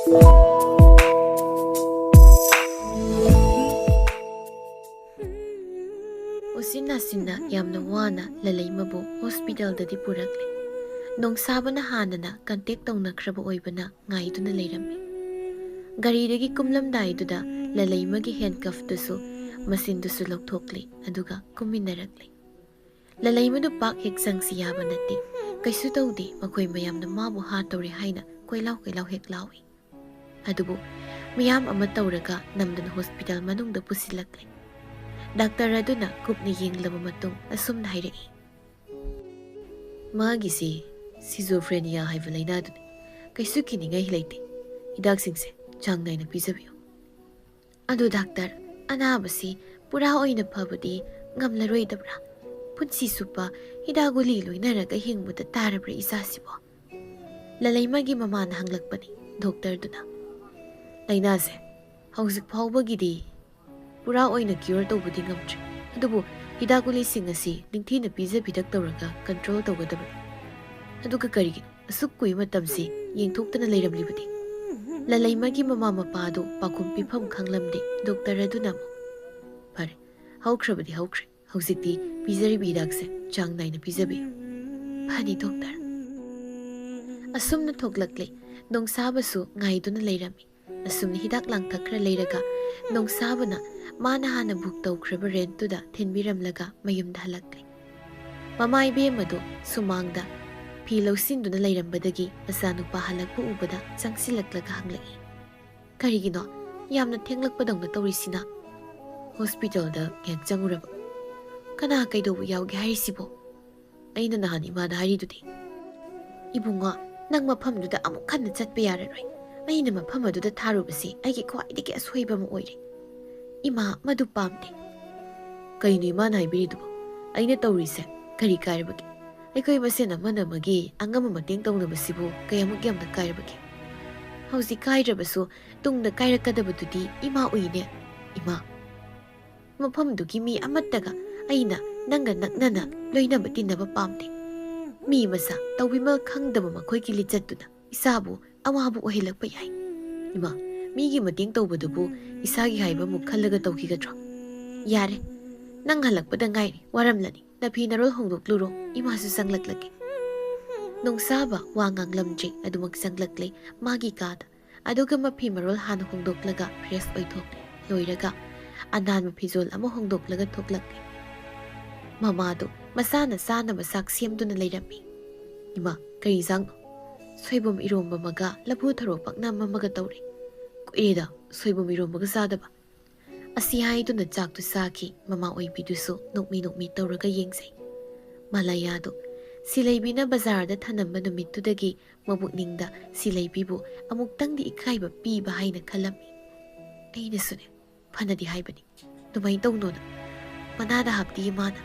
Lucinda yamna wana lalaimabu hospital dadi purakle. Nong sabana hanana contact tawnakraba oibana ngaiduna leirami. Garidagi kumlamdai duda lalaimagi handcuff dusu masin dusu lokthokli aduga kuminarakli. Lalaimadu pak hek sangsi yaba nati kaisu tawdi makoi mayamna mabu hatawri haina koilaw hek lawi. Adubu mayam ama tawraga namdana hospital manungda pusilakli. Doctor aduna kupni yenglaba matung asumna hairei. Magisi schizophrenia haiba laina duni kaisu kiningai leite. Hidak singse chang naina pizabiyo. Adu doctor anabasi pura oina phabadi ngamlaroi dabra. Punsi supa hidaguli loinaraga hingmuda tarabra isasibo. Lalaimagi mamana hanglakpani doctor duna. Lainase hauzik phawbagidi pura oina cure tawbudi ngamtre. Adubu hidaguli singasi ningthina pizabidak tawraga control tawgadabani. Aduga karigino asuk kui matamsi yengthoktana leiramlibadi. Lalaimagi mama mapado pakum pifam khanglamdi doctor aduna mo. Pare haukrabadi haukre hauzikti pizari bidakse chang naina pizabi. Pani doctor. Asumna thoklakle nong sabasu ngaiduna leirami. Asumna hidak langthakra leiraga nong sabana mana hana book tawkraba rentuda thinbiramlaga mayumda halakle. Mama ibemadu sumangda Lucinda leirambadagi masanupa halakpu ubada changsilaklaga hanglai. Karigino yamna thenglakpadongna tawrisina hospital da ngek changuraba. Kana kaidobu yawge hairisibo. Aina nahan imana haridudi. Ibunga nang mafamduda amuk hanna chatpa yararoi. Aina mafamaduda tharubasi aigi khwaidagi ashoiba ma oire. Ima madu pamde. Kaino imana haibiridubo. Aina tawrise kari kairabagi. Aikoi masena manamagi angama mateng tawnabasibu kayamuk yamna kairabagi. Hausi kairabasu tungda kairakadabadudi ima uine. Ima mafamdugi mi amattaga aina nanga naknana loinaba tinnaba pamde. Mi masa tawbimal khangdaba makhoigi lichatuna isabu awabu ohilakpa yai. Ima migi mateng tawbadubu isagi haiba muk khallaga tawkigadra. Yare nang halakpada ngairi waramlani. Napi narol hongdokluro imasu sanglaklaki. Nung saba wangang lamjik adumak sanglakli magi kada aduga mapi marol han hongdoklaga press oithokli loiraga anan mapizol amo hongdoklaga thoklakli. Mamado masana sana masak siamduna leirami. Ima kari zang soibom iromba maga labu tharo pakna mamaga tawri. Kuirida soibom irombaga sadaba. Asihai tu na jak tu saki mama oibi dusu nukmi tawraga yengsay. Malayado silaibi na bazar da thanamba numit dagi mabukningda silaibi bu amuktang di ikaiba piba haina khalami. Aina sune phanadi haibani dumai tawno na manada hapdi mana.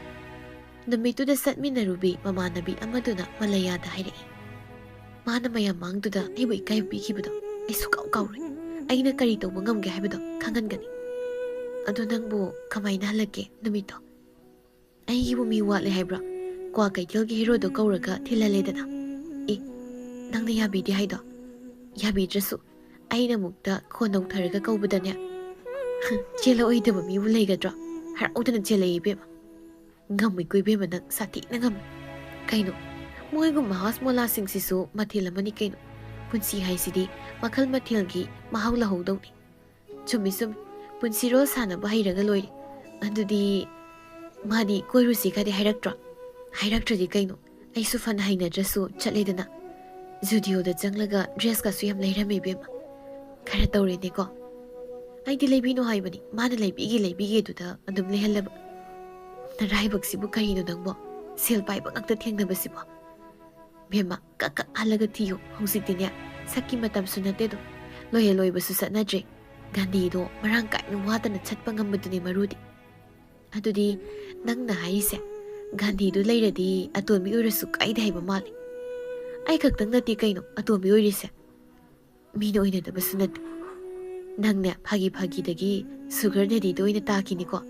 Numitu da satminarubi mama nabi amaduna malayada hairei. Mana mayam mangduda aibu ikaiba pikibado ay sukaw kawri. Aina kari tawba ngamge haibado khangangani. Ado nangbu kamay nahalake numito. Aigibu mi watli haibra. Kwa kaitilgi hero do kauraga thilaledana. Nangna yabi di haido. Yabi drasu. Aina mukta khonaw tharaga kaubadanya. Chela oidaba mi wulaygadra. Har utana chela ibema. Ngamay ko ibema nang sati na ngam. Kaino. Moigum mahas mola singsisu mathilamani kaino. Punsi haisidi makal mathilgi mahawlahaw daw ni. Chumi. Punsiro sana bahiraga loy. Adudi madi koirusi kadi hairaktra. Hairaktra di kaino. Ay sufan haina drasu chatledana. Zudio da janglaga dress ka suyam leirami bema. Kara tawre ne ko. Ay di leibino haibani. Mana leibigi duda adum lehalaba. Naraibag sibu karino nangbo. Silpay bang agta tiyang Bema kaka alaga tiyo. Hungsik dinya. Saki matam sunate do. Loy basu satnadre. Gandhi do marang kai nung wata na chatpa ngambaduni marudi. Adudi nang na haise Gandhi do leiradi atonmi urasu kaida haiba mali. Ay kaktang nati kaino atonmi urise. Mino ina da basunat. Nang na phagi dagi sugar daddy do ina takini ko.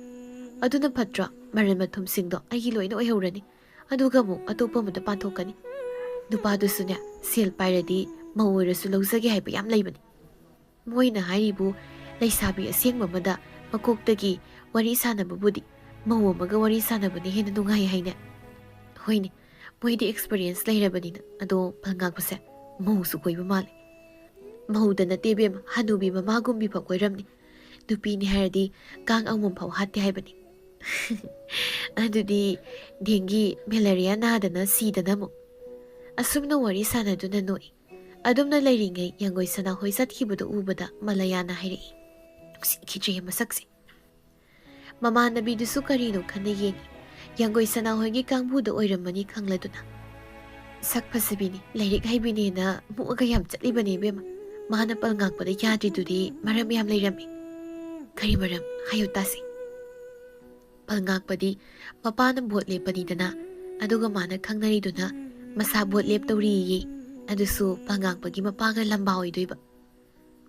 Aduna patra maran mathum singdo ay hilo ina oihawrani. Aduga mo atopa mo da panthokani. Nupa do sunya sel pairadi maurasu lawsagi haiba yam laibani. Moina haribu leisabi asengba mada makoktagi wari sanababudi mau amaga wari sanabani hena nungai haina. Hoine, moidi experience lairabanina ado palngakpase mausu koiba male. Mahuda nate bem hanubi mamagumbi pa koiramni. Nupini haradi kang angmum pau hatti haibani. Adudi dengi malaria nadana sidana mo. Asumna wari sanaduna noi. Adumna lairingai yangoi sana hoi satkibuda ubada malayana hairi. Nuksi masakse. Mama nabi dusu karino kana yengi. Yangoi sana hoigi kangbuda oiramani kangladuna. Sak pasabini lairik haibini na muaga yam chatlibani bema. Mana palngakpada yadridudi maram yam lairami. Kari maram hayo tasi. Palngakpadi mapana bot lepanidana aduga mana khangnariduna masa bot lep tawriyi adusu palngakpagi mapaga lamba oidoiba.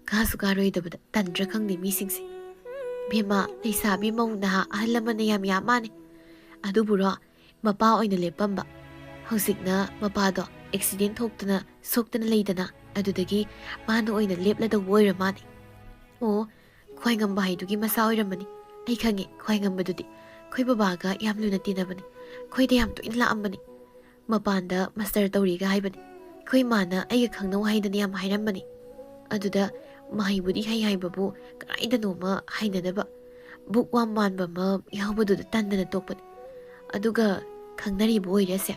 Kasu karoidabada tandra khangni misingse. Bema leisabi mauna ahalamana yam yamane. Adubura mapa oina lepamba. Hausikna mapado accident thoktana soktana leidana adudagi mana oina leplada woiramani. O khoi ngamba haidugi masa oiramani. Ai khangi khoi ngambadudi khoi babaga yam luna tinabani. Khoi de yam to in laambani. Mapanda master tawriga haibani. Khoi mana aiga khangna wahaidani yam hairambani. Aduda mahaibudi haibabu karaida noma hainadaba. Book one man bama yahubudu tandana tokpani. Aduga khangnari boirase.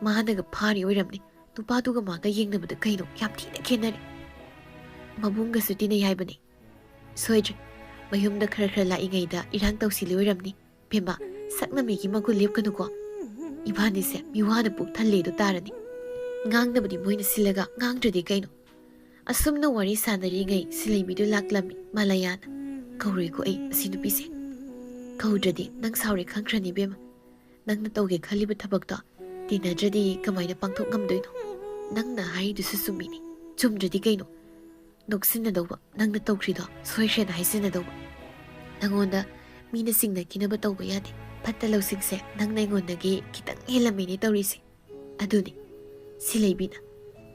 Mahanaga phari oiramni. Nupaduga maga yengnabada kaino yam thina khenari. Mabunga sutina yaibani. Soidre mayumda khara laingaida irang tawsili oiramni. Pema sakna migi magu lepkanuko. Ibani se miwana puk thalle do tarani. Ngangnabadi moina silaga ngangdradi kaino. Asumna wari sanari ngai silaibidu laklami malayana. Kauroi ko ai asinupise. Kaudradi nang sauri khangkrani bema. Nangna tawge khaliba thabakta tinadradi kamaina pangthok ngamdoino. Nangna haidusu sumini. Chumdradi kaino. Lucinda dauba nangna tawkrido soishrena haisina dauba. Nangonda mina singna kinaba tawba yade. Patta lausingse nangna ingondagi kitang helamini tawrisi. Aduni silaibina.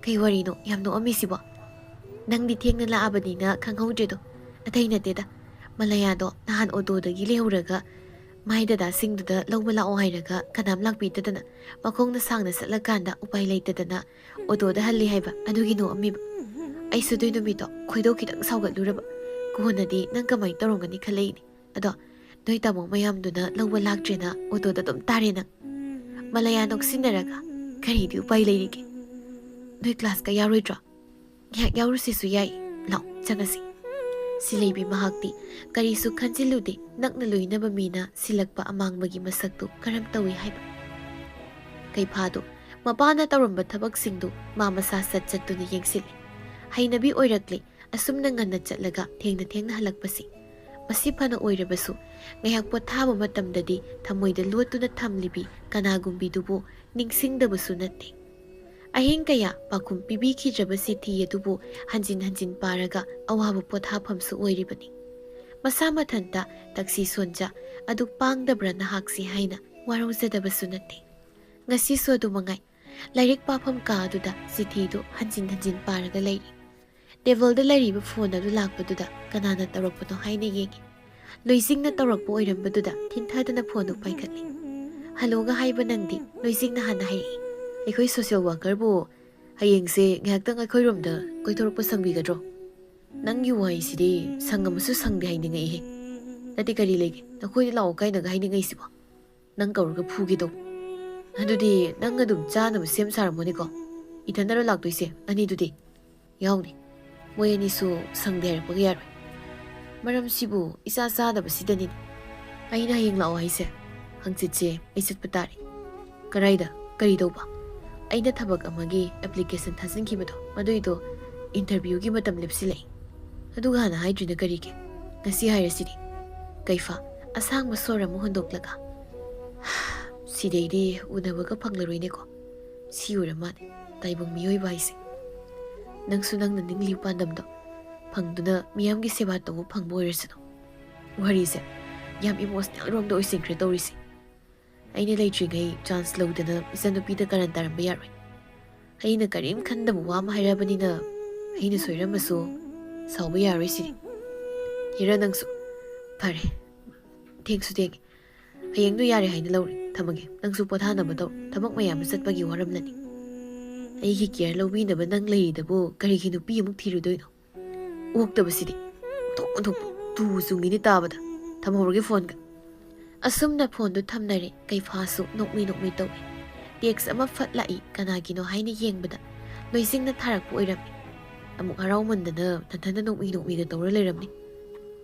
Kay warino yamno amisiba. Nangdi thengna laabadina khanghaudredo. Atay nateda malayado nahan ododagi lehuraga maidada singduda lawma lao hairaga kanam lakpitadana makongna sangna satlakanda upai leitadana ododa halli haiba adugi no amiba. Aisu doi numito khoido kitang saugatluraba kuhonadi nang kamai tarongani khaleini ado doi tamo mayamduna lawma laktrena ododa dum tarena malaya noksinaraga karidi upai leirige doi class ka yaroidra yak yarusisu yai law changasi. Silaibi mahakti karisu khanjilude nakna loinaba mina silakpa amangbagi masaktu karam tawi haiba. Kay phado mapana tarumba thabaksingdu mamasa satchatuna yengsili. Hainabi oirakle asumna nganna chatlaga thengna halakpasi. Masi phana oirabasu ngayak pothaba matamdadi thamoida lotuna thamlibi kanagumbi dubu ningsingdabasu natte. Ahing kaya pakum pibi khijabasi thi adubu hanjin paraga awaba pothaphamsu oiribani. Masa mathanta taksi sonja adu pangdabra nahaksi haina warongzadabasu natte. Ngasi so adu mangai lairik papham ka aduda sithidu hanjin paraga lairi. Devilda lairiba phone adu lakpaduda kanana tarakpano haina yengi. Loisingna tarakpa oirambaduda thinthadana phone paikhatli. Hello ga haiba nangdi loisingna hana hairi. Aikoi social worker bu hayengse ngakta ngakoi romda koitorpa sangbigadro. Nang yu wai sidi sangamasu sangde hainingai he. Nati kari lege nakoi lao kai naga hainingai siba. Nang kaurga phugi do. Adudi nang adum chana sem saramoni ko. Ithanara laktoise ani dudi. Yauni. Moi ani su sangde harpa ga yaroi. Maram sibu isa sada basidani. Aina hayeng lao haise. Hangchitse aisat patari. Karaida kari doba. Aina thabak amagi application thasinkhibado maduido interview gi matam lepsilai aduga na haidrina karike ngasi hairasidi kaifa asang masora mu hondoklaga sideidi unabaga phanglaroine ko siura mane taibong miyoi baise nangsu nang nanding liu pandamdo phangduna miyam gi seba to phangbo oirasino warise yam emotional rom do oisingkre torisi. Aina leitrigai chance lodana isanupida karan taramba yaroi. Aina karim khandaba wam hairabanina aina soiramasu Sauba yaroi sidi. Hira nangsu. Pare. Thengsu theng. Hayeng du yare haina lauri. Thamage. Nangsu pothana ba taw. Thabak mayam satpagi waramlani. Aigi care lobi na ba nang lei da bo kari ki nupi amuk thiru doino. Okta ba sidi. Thok tu sungi ni tabada. Thamhorge phone ka. Asumna phone du thamnare kaifa su nokmi tawi. Text ama fat lai kanagino haina yengbada. Loisingna tharak pu oiramni. Amuk harau mandana nathana nokmi ga tawra leiramni.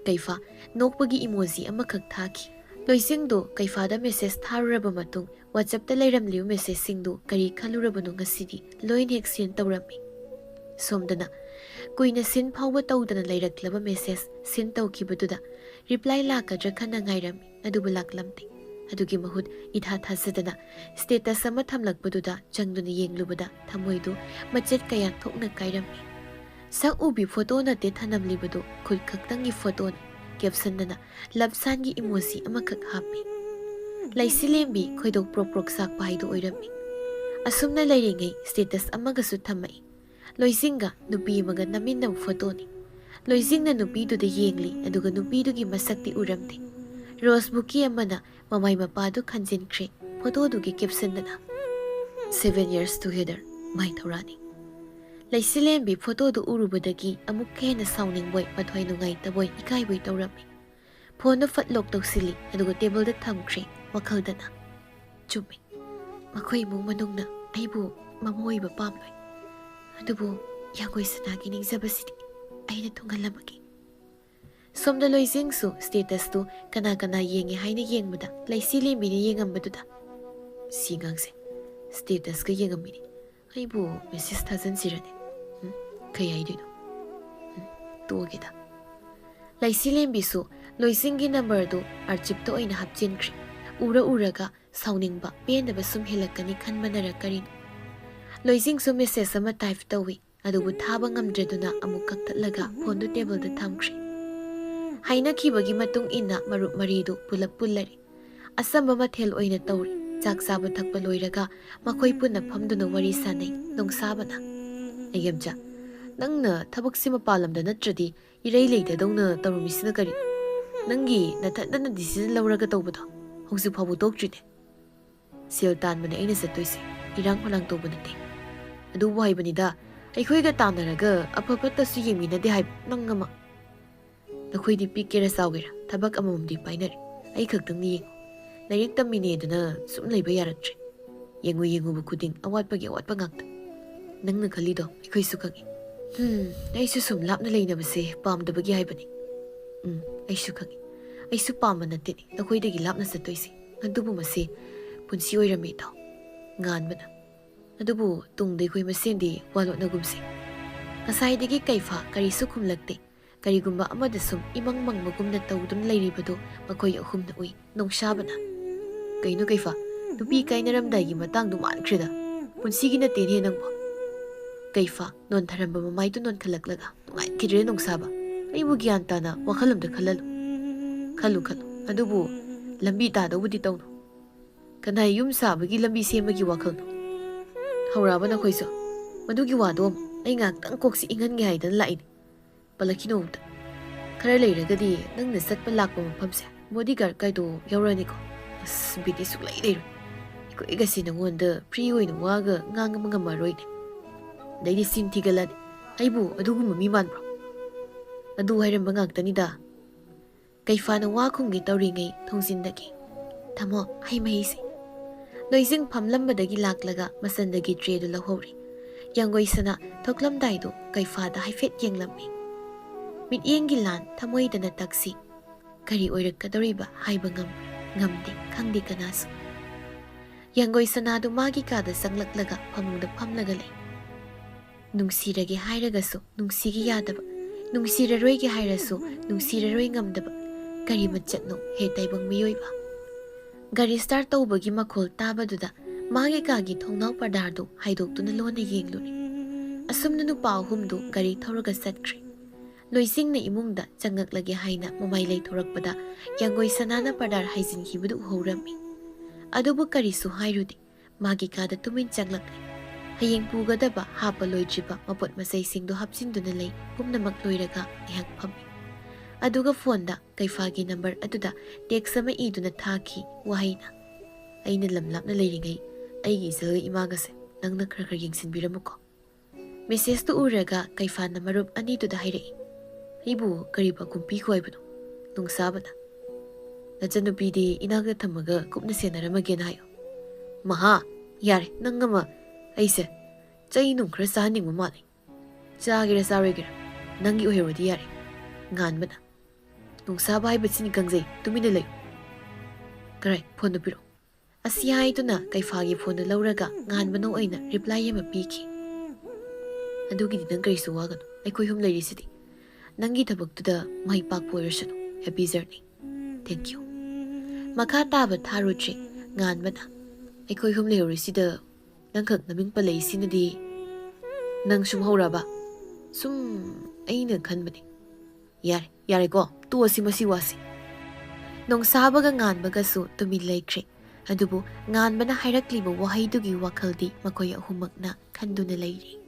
Kaifa nokpagi emoji ama khak thaki. Loisingdo kaifa da message tharuraba matung WhatsApp ta leiramliu message singdu kari khalurabano ngasidi loin hek sin tawrammi. Somdana kuina sin phawba tawdana leiraklaba message sin tawkibaduda reply lakadra khana ngairammi adubu laklamti. Adugi mahut itha thasadana status ama thamlakbaduda changduna yenglubada thamoidu machet kaya thokna kairammi. Sak ubi photo na te thanamlibadu khud khaktangi photo na caption dana labsangi emoji ama khak happy. Laisilembi khoidok prok sak paidu oirammi. Asumna leiringai status amaga su thamai. Loisinga nupi maga naminna photo ni. Loisingna nupi du de yengli aduga nupi du gi masakti uramti. Rose buki amana mamai mapadu khanjin kre photo du gi caption dana 7 years together mai thorani. Laisilembi photo du urubadagi amuk kena sounding boy pathoi nungai taboy ikai boy tawrammi. Phone no fat lok toksili aduga table da thamkre wakhaldana. Chumi. Makhoi mung manungna aibu mamoi ba pamloi. Adubu yagoi sanagi ningzabasidi aina tungalamagi. Somda loisingsu status tu kana yengi haina yengbada Laisilembi ni yengambaduda. Singangse status ka yengamini. Aibu message thazan sirane. Kaya iduno. Tuogeda. Laisilembi su loisingi number du archive to oina hapjinkri. Uraga sauningba penaba sum helakani khanmanara karin. Loising su message ama type tawi adubu thaba ngamdreduna amuk kaktatlaga phone du table da thamkri. Haina khibagi matung inna marup maridu pulap pullari. Asamba mathel oina tawri. Chak saba thakpa loiraga makhoi punna phamduna wari sanai nongsabana. Ayamja nangna thabak sima palamda natradi irei leida dongna tarumisina kari. Nangi nathandana decision lawraga tawbado hausi phabu doktrine. Sel tanbana aina sattoise irang phalang tawba nate. Adu waibanida aikhoiga tanaraga aphapata su yengminade hai nangama. Nakhoi pikera sawera thabak amamdi painari ai khaktangni yengo. Lairik tamine duna sum leiba yaraktre. Yengu bu khuding awatpagi awatpa ngakta. Nangna khalido aikoi su khangi. Aisu sum lapna leinabase pamdabagi haibani. Aisu khangi. Aisu pamma natini nakhoidagi lapna sattoise. Adubu mase punsi oirame taw. Nganbana. Adubu tungdai khoi masendi walotnagumse. Asaidagi kaifa karisu khumlakte. Karigumba amada sum imang magumna tawdun leiribado makhoi ahumna ui nongshabana. Kaino kaifa nupi kainaramdagi matang du mankrida. Punsigi na tenhe nangbo. Kaifa non tharamba mamai tu non khalaklaga tungai kidre nongsaba. Aibu gyan tana wakhalamda khalalu. Khalu adubu lambi ta da wudi tawno. Kanai yum sabagi lambi semagi wakhalno. Hauraba na khoiso. Madugi wadom ai ngak tang koksi ingan gi haidan laini. Palakino uta. Khara leiragadi nangna satpa lakpa mafamse bodyguard kaido yaurani ko. As biti suklai leiru. Iko igasi nangonda free oina waga nganga maroine. Daidi sim tigalad aibu aduguma mi manbro. Adu hairamba ngaktanida. Kaifana wa khungi tawringai thongzindagi. Thamo hai mahisi. Loising phamlambadagi laklaga masandagi tray du lahori. Yangoi sana thoklamdaido kaifada haifet yenglammi. Mit yengi lan thamoidana taksi. Kari oirakadoriba haiba ngamdi khangdi kanasu. Yangoi sana du magi kada sanglaklaga phamungda phamlaga lei. Nungsirage hairagasu nungsigi yadaba. Nungsiraroige hairasu nungsiraroi ngamdaba. Kari machatno he taibang miyoiba. Gari start tawbagi makhol tabaduda magi kagi thongnau pardardu haidoktuna lona yengluni. Asumna nupa ahumdu gari thauraga satkri. Loisingna imungda changaklage haina mamai lei thorakpada yangoi sanana pardar haizin hibudu uhorami. Adubu karisu hairudi magi kada tumin changlakli. Hayeng pugadaba hapa loijiba mapot masayisingdo hapsinduna lay pumnamak loiraga ihak phami. Aduga fonda kaifagi number aduda text sama iduna thaki wahina. Aina lamlapna leiringai aigi izalga imagase nangna khara khara yengsinbiramuko. Message tu uraga kaifana marup anituda hairei. Ibu kariba kumpi khoibano nungsabana. Nachanupidi inagda thamaga kupna senaramagen hayo. Maha yare nangama aise chay nung khara sahaningma male. Chagira saregira nangi oherodi yare nganbana. Nungsaba haibasini kangjay tumina layo. Karay phone na piro. Asiya ituna kaifagi phone na lauraga nganbana oina reply yama piki. Adugidi nang karisu wagano aikoi hum lairisidi. Nangi thabaktuda mai pak poirasano. Happy journey. Thank you. Makha taba tharutri nganbana aikoi hum lairisida nang khak naming palai sinadi nang sum hauraba sum aina khanbani. Yare ko tu masi wasi. Nong sabaga nganbaga su tumin laikre. Adubu nganbana hairakliba wahaidugi wakaldi makoy ahumakna khanduna lairi.